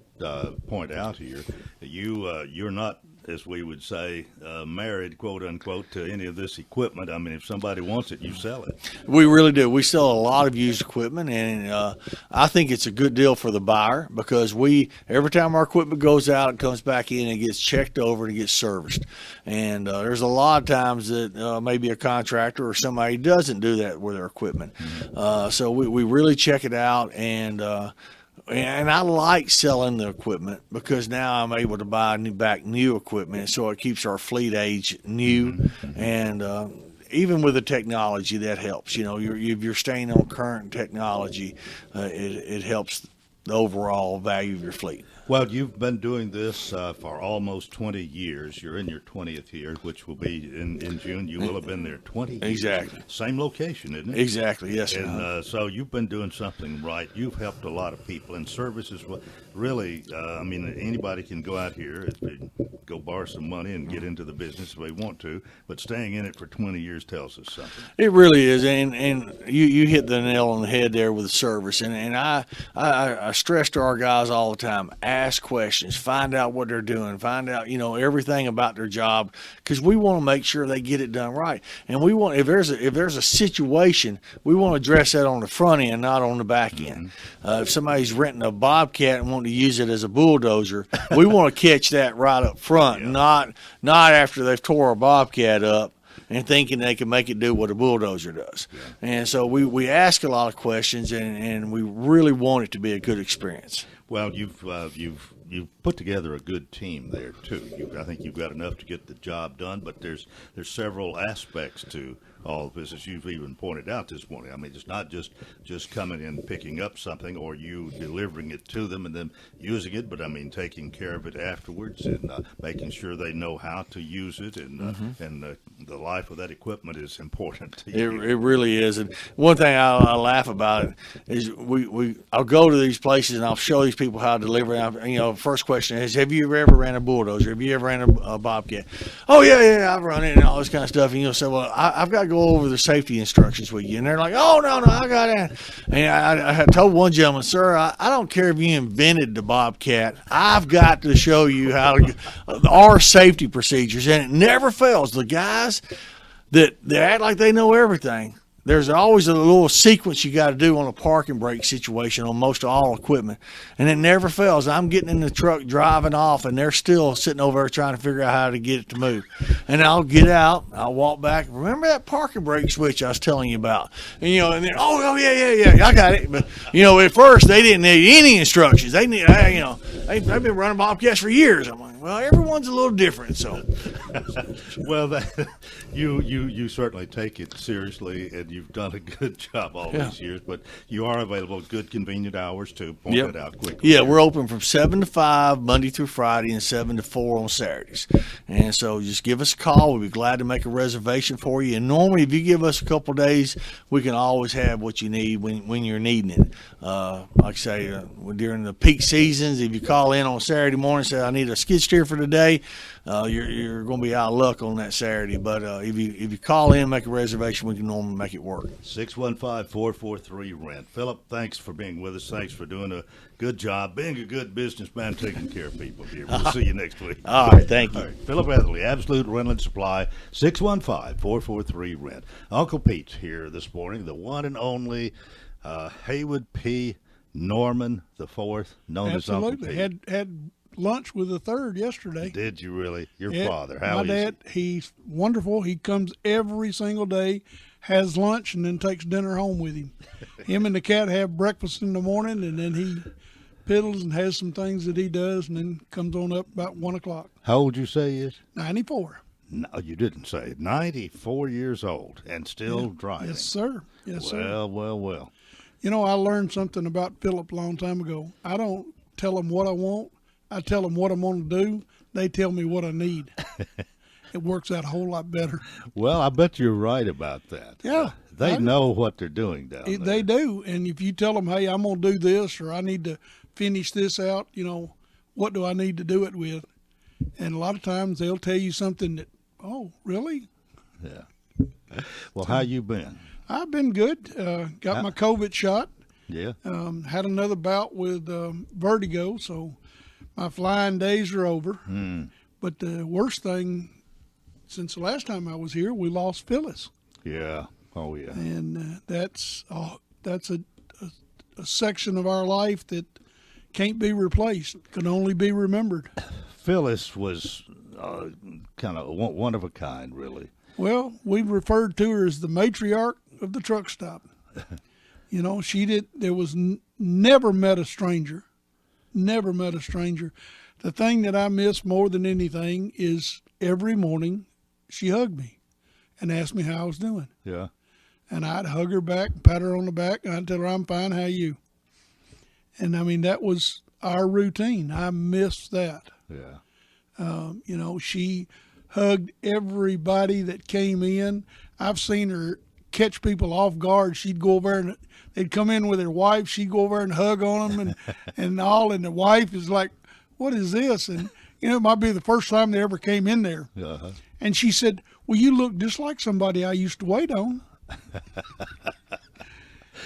point out here, you're not, as we would say, married, quote unquote, to any of this equipment. I mean, if somebody wants it, you sell it. We really do. We sell a lot of used equipment, and I think it's a good deal for the buyer because every time our equipment goes out, it comes back in and gets checked over and gets serviced. And there's a lot of times that maybe a contractor or somebody doesn't do that with their equipment. So we really check it out, and I like selling the equipment because now I'm able to buy back new equipment, so it keeps our fleet age new. And even with the technology, that helps. You know, you're staying on current technology. It helps the overall value of your fleet. Well, you've been doing this for almost 20 years. You're in your 20th year, which will be in June. You will have been there 20 years. Exactly. Same location, isn't it? Exactly, yes. And so you've been doing something right. You've helped a lot of people. And services, really, I mean, anybody can go out here, go borrow some money and get into the business if they want to. But staying in it for 20 years tells us something. It really is. And you hit the nail on the head there with the service. And I stress to our guys all the time, ask questions, find out what they're doing, find out, you know, everything about their job, because we want to make sure they get it done right. And we want, if there's a situation, we want to address that on the front end, not on the back end. If somebody's renting a Bobcat and wanting to use it as a bulldozer, we want to catch that right up front, not after they've tore a Bobcat up and thinking they can make it do what a bulldozer does. And so we ask a lot of questions, and we really want it to be a good experience. Well, you've put together a good team there too. I think you've got enough to get the job done, but there's several aspects to all of this, as you've even pointed out this morning. I mean, it's not just coming in, picking up something, or you delivering it to them and then using it, but I mean taking care of it afterwards and making sure they know how to use it, and the life of that equipment is important to you. It really is. And one thing I laugh about it is I'll go to these places and I'll show these people how to deliver. You know, first question is, have you ever ran a bulldozer? Have you ever ran a Bobcat? Oh yeah, I've run it and all this kind of stuff. And you'll say, well, I've got to go over the safety instructions with you. And they're like, oh, no, I got it. And I had told one gentleman, sir, I don't care if you invented the Bobcat. I've got to show you how to our safety procedures. And it never fails. The guys that act like they know everything, there's always a little sequence you got to do on a parking brake situation on most of all equipment, and it never fails. I'm getting in the truck driving off, and they're still sitting over there trying to figure out how to get it to move. And I'll get out, I'll walk back. Remember that parking brake switch I was telling you about? And and then yeah, I got it. But at first they didn't need any instructions. They need they've been running Bobcats for years. I'm like, well, everyone's a little different, so. Well, you certainly take it seriously, and you've done a good job all these years. But you are available at good, convenient hours to point that out quickly. Yeah, we're open from 7 to 5 Monday through Friday, and 7 to 4 on Saturdays. And so just give us a call. We'll be glad to make a reservation for you. And normally, if you give us a couple days, we can always have what you need when you're needing it. Like I say, during the peak seasons, if you call in on Saturday morning and say, I need a skid steer for today, you're going to be out of luck on that Saturday. But if you call in, make a reservation, we can normally make it work. 615-443-RENT. Philip, thanks for being with us. Thanks for doing a good job, being a good businessman, taking care of people here. We'll see you next week. All right, thank you. All right, Philip Etherly, Absolute Rental and Supply, 615-443-RENT. Uncle Pete's here this morning, the one and only Haywood P. Norman the Fourth, known as Uncle Pete. Had lunch with the third yesterday. Did you really? Your father, how my is dad, he's wonderful. He comes every single day, has lunch, and then takes dinner home with him. Him and the cat have breakfast in the morning, and then he piddles and has some things that he does, and then comes on up about 1 o'clock. How old you say he is? 94. No, you didn't say it. 94 years old and still driving. Yes, sir. Yes, sir. Well. I learned something about Philip a long time ago. I don't tell him what I want. I tell them what I'm going to do. They tell me what I need. It works out a whole lot better. Well, I bet you're right about that. Yeah. They know what they're doing down there. They do. And if you tell them, hey, I'm going to do this, or I need to finish this out, what do I need to do it with? And a lot of times they'll tell you something that, oh, really? Yeah. Well, how you been? I've been good. Got my COVID shot. Yeah. Had another bout with vertigo, so my flying days are over. But the worst thing, since the last time I was here, we lost Phyllis. Yeah. Oh, yeah. And that's a section of our life that can't be replaced, can only be remembered. Phyllis was kind of one of a kind, really. Well, we've referred to her as the matriarch of the truck stop. There was never met a stranger. Never met a stranger. The thing that I miss more than anything is every morning she hugged me and asked me how I was doing. Yeah. And I'd hug her back, pat her on the back, and I'd tell her, I'm fine, how are you? And, that was our routine. I miss that. Yeah. She hugged everybody that came in. I've seen her catch people off guard. She'd go over and they'd come in with their wife. She'd go over and hug on them and all. And the wife is like, what is this? And, it might be the first time they ever came in there. Uh-huh. And she said, well, you look just like somebody I used to wait on.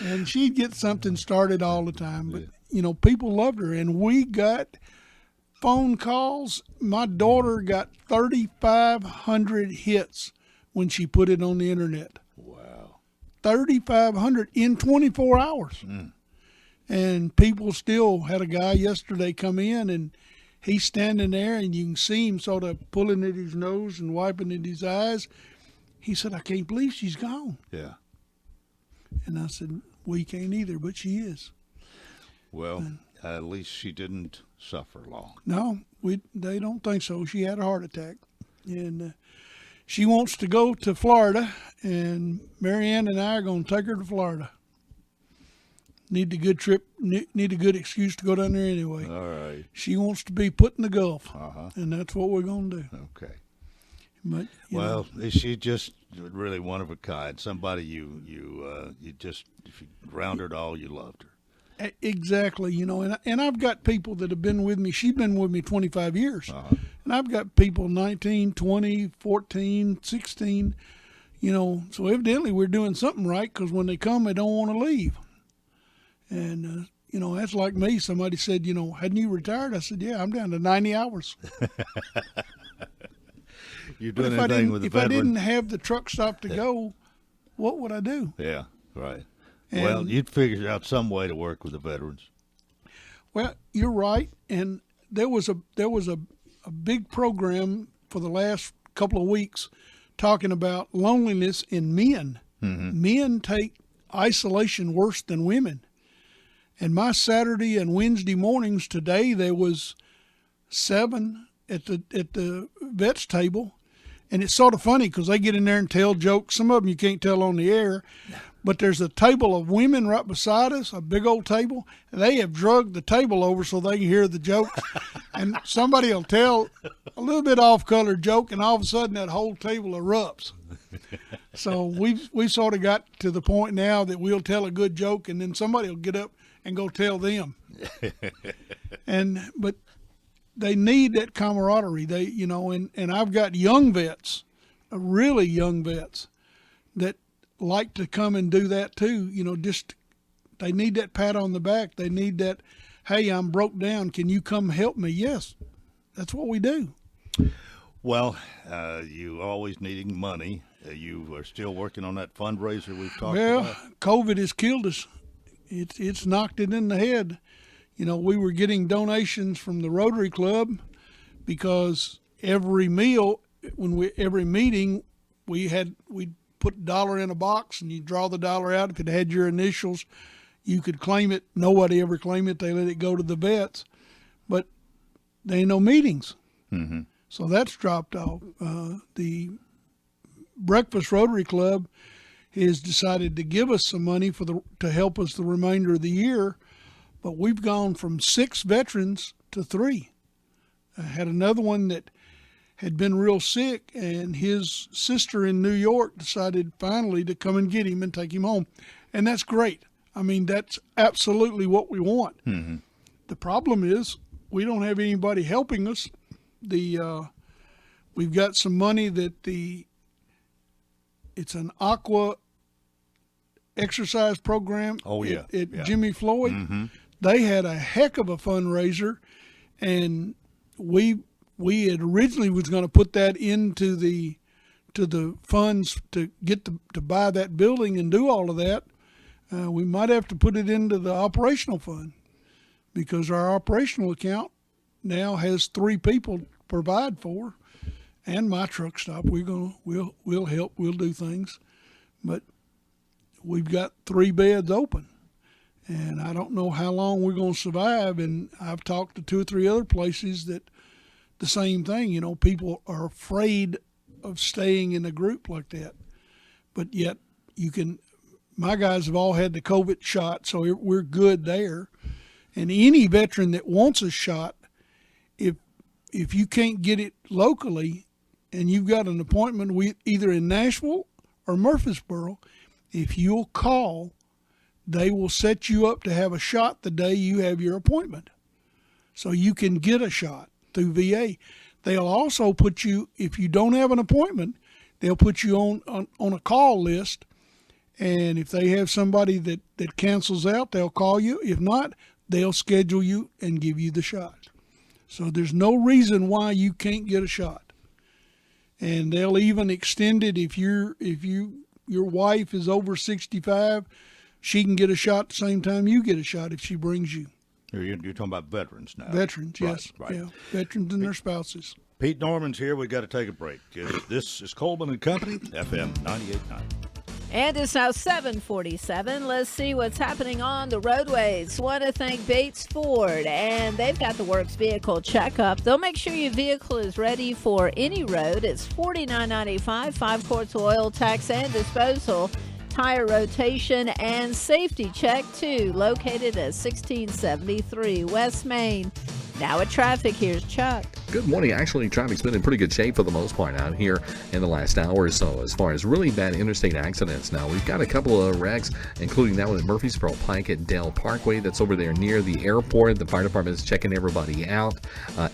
And she'd get something started all the time. But, people loved her. And we got phone calls. My daughter got 3,500 hits when she put it on the internet. Wow. 3,500 in 24 hours. And people still had a guy yesterday come in, and he's standing there, and you can see him sort of pulling at his nose and wiping at his eyes. He said, I can't believe she's gone. Yeah. And I said, we can't either, but she is. Well, at least she didn't suffer long. No, they don't think so. She had a heart attack. And she wants to go to Florida, and Marianne and I are going to take her to Florida. Need a good trip, need a good excuse to go down there anyway. All right. She wants to be put in the Gulf, Uh-huh. and that's what we're going to do. Okay. But, well, she just really one of a kind. Somebody you just, if you ground her all, you loved her. Exactly, and I've got people that have been with me. She's been with me 25 years. Uh-huh. And I've got people 19, 20, 14, 16, so evidently we're doing something right, because when they come, they don't want to leave. And, that's like me. Somebody said, hadn't you retired? I said, yeah, I'm down to 90 hours. You doing anything with the veteran? If I didn't have the truck stop to go, what would I do? Yeah, right. And, well, you'd figure out some way to work with the veterans. Well, you're right, and there was a big program for the last couple of weeks talking about loneliness in men. Mm-hmm. Men take isolation worse than women. And my Saturday and Wednesday mornings today, there was 7 at the vets table, and it's sort of funny because they get in there and tell jokes. Some of them you can't tell on the air, but there's a table of women right beside us, a big old table. And they have drugged the table over so they can hear the jokes. And somebody will tell a little bit off-color joke, and all of a sudden that whole table erupts. So we sort of got to the point now that we'll tell a good joke, and then somebody will get up and go tell them. But they need that camaraderie. And I've got young vets, really young vets, that like to come and do that too. Just they need that pat on the back. They need that, hey, I'm broke down. Can you come help me? Yes, that's what we do. Well, you always needing money. You are still working on that fundraiser we've talked about. Well, COVID has killed us. It's knocked it in the head. We were getting donations from the Rotary Club because every meeting we'd put $1 in a box and you draw the $1 out. If it had your initials, you could claim it. Nobody ever claimed it. They let it go to the vets, but there ain't no meetings. Mm-hmm. So that's dropped off. The Breakfast Rotary Club has decided to give us some money to help us the remainder of the year, but we've gone from 6 veterans to 3. I had another one that had been real sick, and his sister in New York decided finally to come and get him and take him home, and that's great. I mean, that's absolutely what we want. Mm-hmm. The problem is we don't have anybody helping us. We've got some money that it's an aqua exercise program at Jimmy Floyd. Mm-hmm. They had a heck of a fundraiser, and we had originally was going to put that into the funds to get to buy that building and do all of that. We might have to put it into the operational fund because our operational account now has 3 people to provide for, and my truck stop. We'll help. We'll do things, but we've got 3 beds open, and I don't know how long we're going to survive. And I've talked to 2 or 3 other places that the same thing. People are afraid of staying in a group like that, but yet my guys have all had the COVID shot, so we're good there. And any veteran that wants a shot, if you can't get it locally and you've got an appointment either in Nashville or Murfreesboro, if you'll call, they will set you up to have a shot the day you have your appointment. So you can get a shot through VA. They'll also put you, if you don't have an appointment, they'll put you on a call list. And if they have somebody that cancels out, they'll call you. If not, they'll schedule you and give you the shot. So there's no reason why you can't get a shot. And they'll even extend it if your wife is over 65, she can get a shot at the same time you get a shot if she brings you. You're talking about veterans now. Veterans, yes. Right. Yeah, veterans and their spouses. Pete Norman's here. We've got to take a break. This is Coleman and Company, FM 98.9. And it's now 7:47. Let's see what's happening on the roadways. Want to thank Bates Ford, and they've got the Works Vehicle Checkup. They'll make sure your vehicle is ready for any road. It's $49.95, 5 quarts of oil, tax and disposal, tire rotation, and safety check, too. Located at 1673 West Main. Now at traffic, here's Chuck. Good morning. Actually, traffic's been in pretty good shape for the most part out here in the last hour or so as far as really bad interstate accidents. Now, we've got a couple of wrecks, including that one at Murfreesboro Pike at Dale Parkway. That's over there near the airport. The fire department is checking everybody out.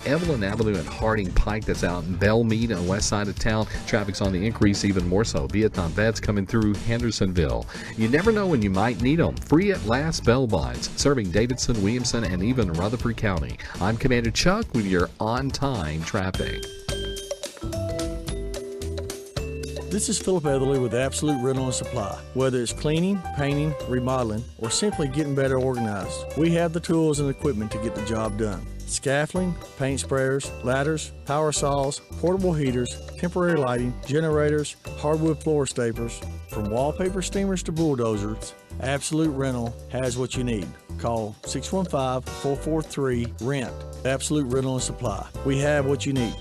Evelyn Avenue at Harding Pike, that's out in Belmead on the west side of town. Traffic's on the increase even more so. Vietnam vets coming through Hendersonville. You never know when you might need them. Free at last bell bonds, serving Davidson, Williamson, and even Rutherford County. I'm Commander Chuck with your on-time traffic. This is Philip Etherly with Absolute Rental and Supply. Whether it's cleaning, painting, remodeling, or simply getting better organized, we have the tools and equipment to get the job done. Scaffolding, paint sprayers, ladders, power saws, portable heaters, temporary lighting, generators, hardwood floor staplers, from wallpaper steamers to bulldozers, Absolute Rental has what you need. Call 615-443-RENT. Absolute Rental and Supply. We have what you need.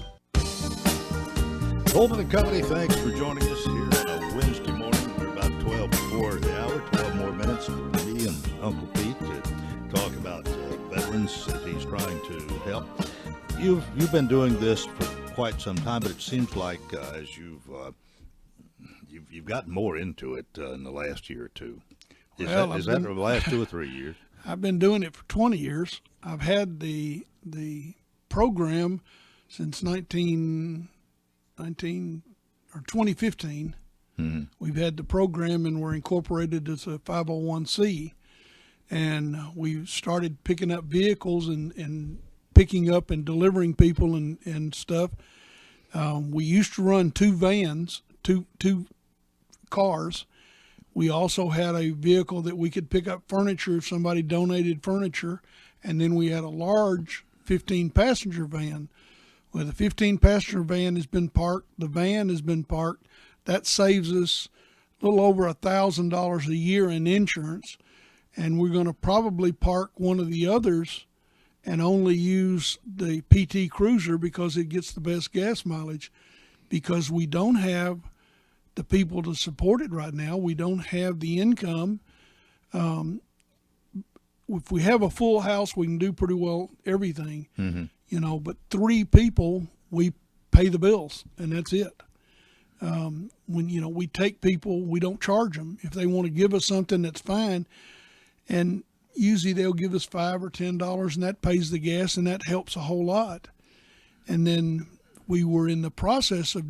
Coleman and Company, thanks for joining us here on a Wednesday morning. We're about 12 before the hour, 12 more minutes for me and Uncle Pete to talk about veterans that he's trying to help. You've been doing this for quite some time, but it seems like as you've gotten more into it in the last year or two. Is that the last 2 or 3 years? I've been doing it for 20 years. I've had the program since 2015. Mm-hmm. We've had the program, and we're incorporated as a 501c. And we started picking up vehicles and picking up and delivering people and stuff. We used to run 2 vans, two cars. We also had a vehicle that we could pick up furniture if somebody donated furniture. And then we had a large 15-passenger van. Well, the 15-passenger van has been parked. The van has been parked. That saves us a little over $1,000 a year in insurance. And we're going to probably park one of the others and only use the PT Cruiser because it gets the best gas mileage, because we don't have the people to support it right now. We don't have the income. If we have a full house, we can do pretty well everything, but 3 people, we pay the bills, and that's it. When, we take people, we don't charge them. If they want to give us something, that's fine. And usually they'll give us $5 or $10, and that pays the gas, and that helps a whole lot. And then we were in the process of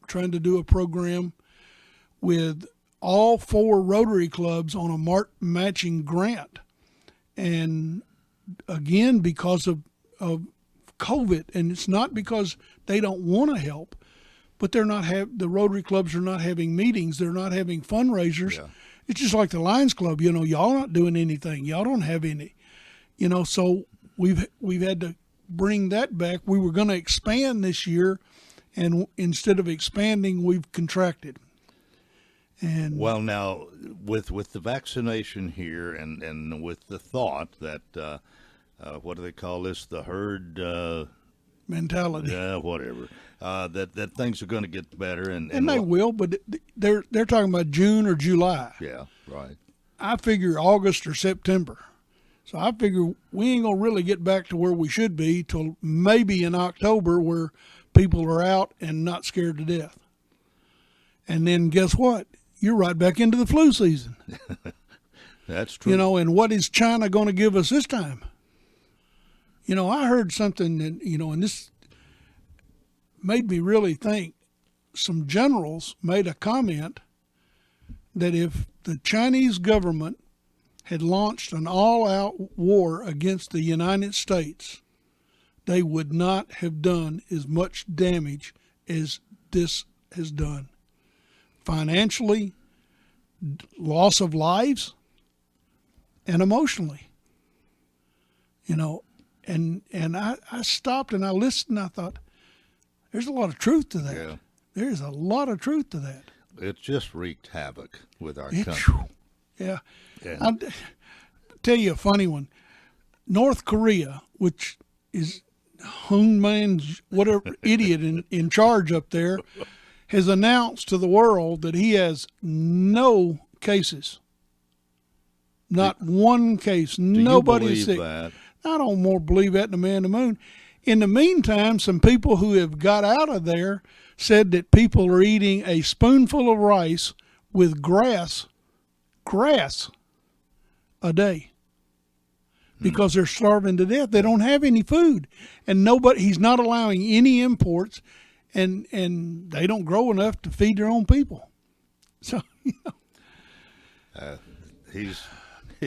trying to do a program with all 4 Rotary clubs on a matching grant. And again, because of COVID, and it's not because they don't want to help, but the Rotary clubs are not having meetings, they're not having fundraisers. Yeah. It's just like the Lions Club, y'all not doing anything. Y'all don't have any, so we've had to bring that back. We were going to expand this year, and instead of expanding, we've contracted. And well, now with the vaccination here, and with the thought that what do they call this? The herd mentality. Yeah, whatever. That things are going to get better, and they will, but they're talking about June or July. Yeah, right. I figure August or September. So I figure we ain't gonna really get back to where we should be till maybe in October, where people are out and not scared to death. And then guess what? You're right back into the flu season. That's true. And what is China going to give us this time? I heard something that, and this made me really think. Some generals made a comment that if the Chinese government had launched an all-out war against the United States, they would not have done as much damage as this has done. Financially, loss of lives, and emotionally. And I stopped and I listened and I thought, there's a lot of truth to that. Yeah. There's a lot of truth to that. It just wreaked havoc with our country. Yeah. I'll tell you a funny one. North Korea, which is Hun Man's whatever idiot in charge up there, has announced to the world that he has no cases. Not one case. Nobody's sick. That? I don't more believe that than the man in the moon. In the meantime, some people who have got out of there said that people are eating a spoonful of rice with grass a day because they're starving to death. They don't have any food, and he's not allowing any imports, and they don't grow enough to feed their own people. So,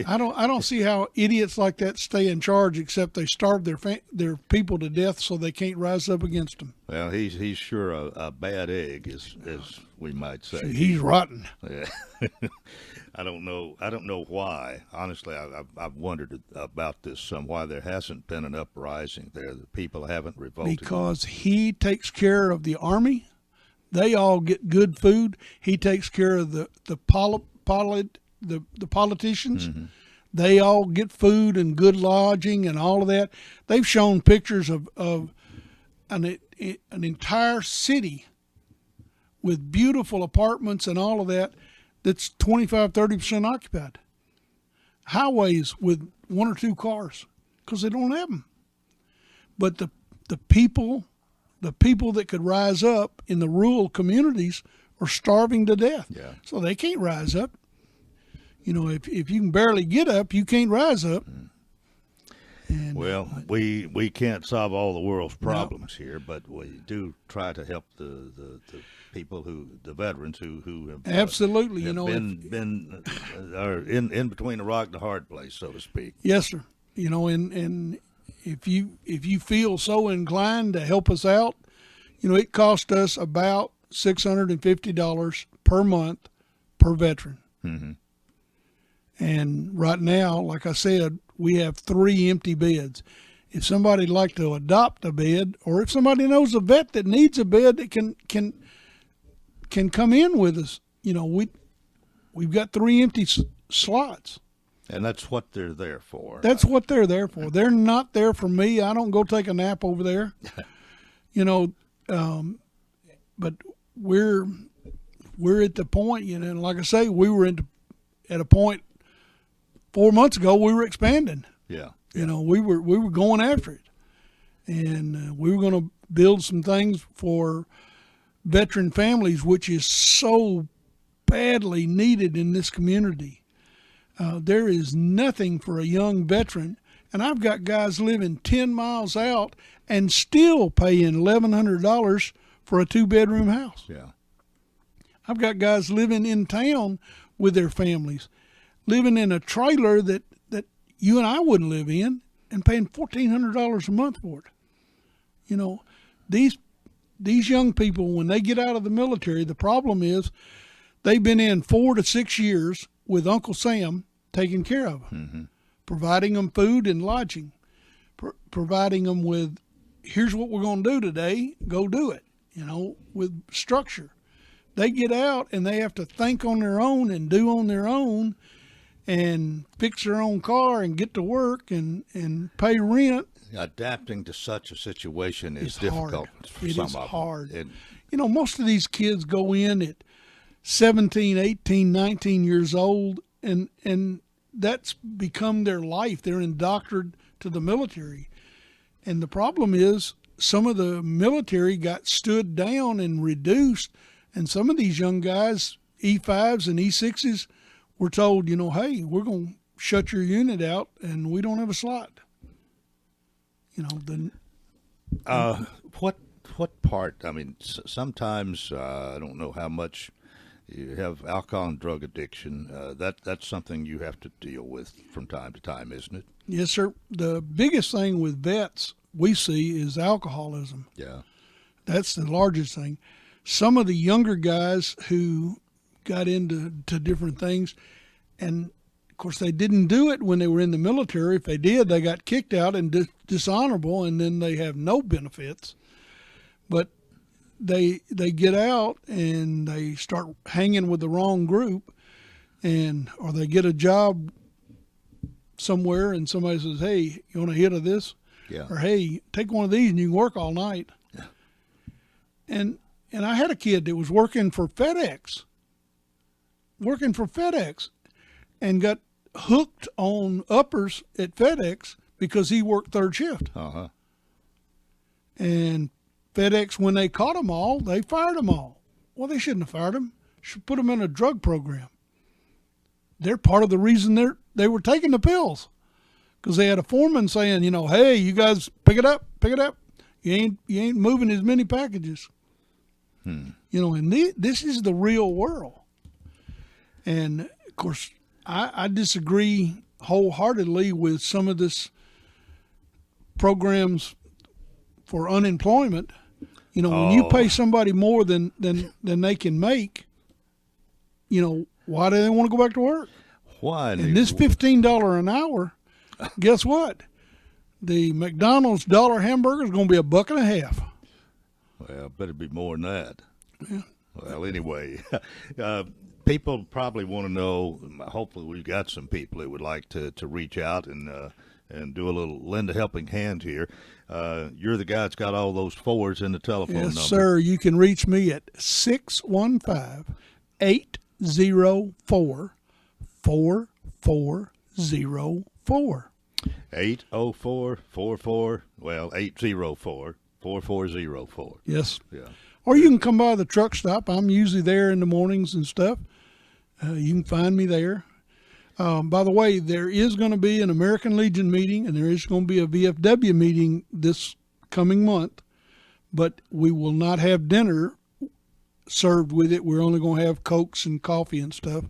I don't see how idiots like that stay in charge, except they starve their people to death so they can't rise up against them. Well, he's sure a bad egg, as we might say. He's rotten. Yeah. I don't know why. Honestly, I've wondered about this some. Why there hasn't been an uprising there. The people haven't revolted. Because he takes care of the army. They all get good food. He takes care of the politicians. Mm-hmm. They all get food and good lodging and all of that. They've shown pictures of an entire city with beautiful apartments and all of that that's 25-30% occupied. Highways with one or two cars because they don't have them. But the people that could rise up in the rural communities are starving to death. Yeah. So they can't rise up. You know, if you can barely get up, you can't rise up. And, well, we can't solve all the world's problems here, but we do try to help the people the veterans who have absolutely, have you know, been are in between a rock and a hard place, so to speak. Yes, sir. You know, and if you feel so inclined to help us out, you know, it costs us about $650 per month per veteran. Mm-hmm. And right now, like I said, we have 3 empty beds. If somebody'd like to adopt a bed, or if somebody knows a vet that needs a bed that can come in with us, you know, we've got 3 empty slots. And that's what they're there for. That's what they're there for. They're not there for me. I don't go take a nap over there. You know, but we're at the point, you know, and like I say, we were at a point 4 months ago. We were expanding. Yeah. You know, we were going after it, and we were going to build some things for veteran families, which is so badly needed in this community. There is nothing for a young veteran, and I've got guys living 10 miles out and still paying $1,100 for a 2-bedroom house. Yeah. I've got guys living in town with their families, living in a trailer that you and I wouldn't live in, and paying $1,400 a month for it. You know, these young people, when they get out of the military, the problem is they've been in 4 to 6 years with Uncle Sam taking care of them, mm-hmm. providing them food and lodging, providing them with, here's what we're going to do today, go do it, you know, with structure. They get out and they have to think on their own and do on their own and fix their own car and get to work and pay rent. Adapting to such a situation is difficult difficult for it some is of them. hard. And, you know, most of these kids go in at 17, 18, 19 years old, and that's become their life. They're indoctrinated to the military. And the problem is some of the military got stood down and reduced, and some of these young guys, E5s and E6s, were told, you know, hey, we're going to shut your unit out and we don't have a slot. You know, what part? I mean, sometimes I don't know how much you have alcohol and drug addiction. That's something you have to deal with from time to time, isn't it? Yes, sir. The biggest thing with vets we see is alcoholism. Yeah, that's the largest thing. Some of the younger guys who got into different things, and of course they didn't do it when they were in the military. If they did, they got kicked out and dishonorable, and then they have no benefits. But they get out and they start hanging with the wrong group, or they get a job somewhere and somebody says, hey, you want a hit of this? Yeah. Or hey, take one of these and you can work all night. Yeah. And I had a kid that was working for FedEx and got hooked on uppers at FedEx because he worked third shift. Uh-huh. And FedEx, when they caught them all, they fired them all. Well, they shouldn't have fired them. Should put them in a drug program. They're part of the reason they were taking the pills, because they had a foreman saying, you know, hey, you guys pick it up. You ain't moving as many packages. You know, and this is the real world. And of course, I disagree wholeheartedly with some of this programs for unemployment. You know, when you pay somebody more than they can make, you know, why do they want to go back to work? Why? And this $15 an hour, guess what? The McDonald's dollar hamburger is going to be $1.50. Well, better be more than that. Yeah. Well, anyway, people probably want to know. Hopefully, we've got some people that would like to reach out and do a little lend a helping hand here. You're the guy that's got all those fours in the telephone number. Yes, sir. You can reach me at 615-804-4404. 804-44, well, 804-4404. Yes. Yeah. Or you can come by the truck stop. I'm usually there in the mornings and stuff. You can find me there. By the way, there is going to be an American Legion meeting, and there is going to be a VFW meeting this coming month, but we will not have dinner served with it. We're only going to have Cokes and coffee and stuff.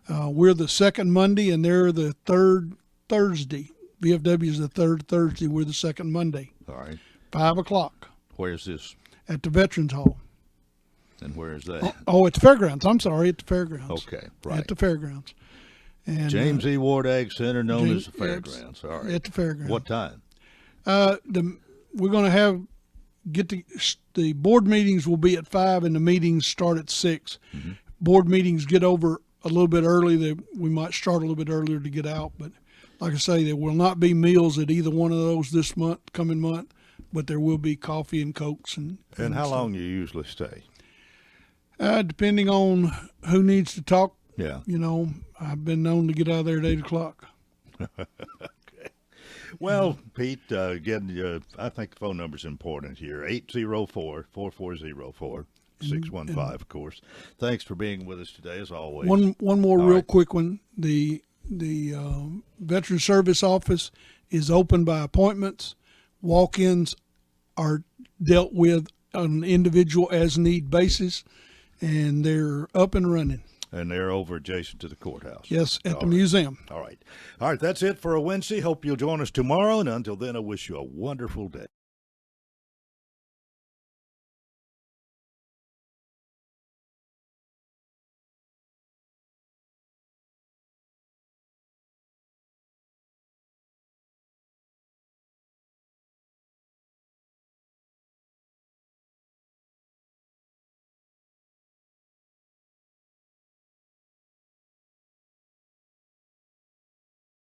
We're the second Monday, and they're the third Thursday. VFW is the third Thursday. We're the second Monday. All right. 5 o'clock. Where's this? At the Veterans Hall. And where is that? Oh, at the fairgrounds. I'm sorry, at the fairgrounds. Okay, right. At the fairgrounds. And, James E. Ward Ag Center, known as the fairgrounds. All right. At the fairgrounds. What time? We're going to the board meetings will be at 5, and the meetings start at 6. Mm-hmm. Board meetings get over a little bit early. We might start a little bit earlier to get out, but like I say, there will not be meals at either one of those this coming month, but there will be coffee and Cokes. And how long do you usually stay? Depending on who needs to talk. Yeah. You know, I've been known to get out of there at 8 o'clock. Okay. Well, Pete, again, I think the phone number's important here, 804-4404. 615, of course. Thanks for being with us today, as always. One more real quick one. The Veteran Service Office is open by appointments. Walk-ins are dealt with on an individual as need basis, and they're up and running. And they're over adjacent to the courthouse. Yes, at the museum. All right. All right, that's it for a Wednesday. Hope you'll join us tomorrow, and until then, I wish you a wonderful day.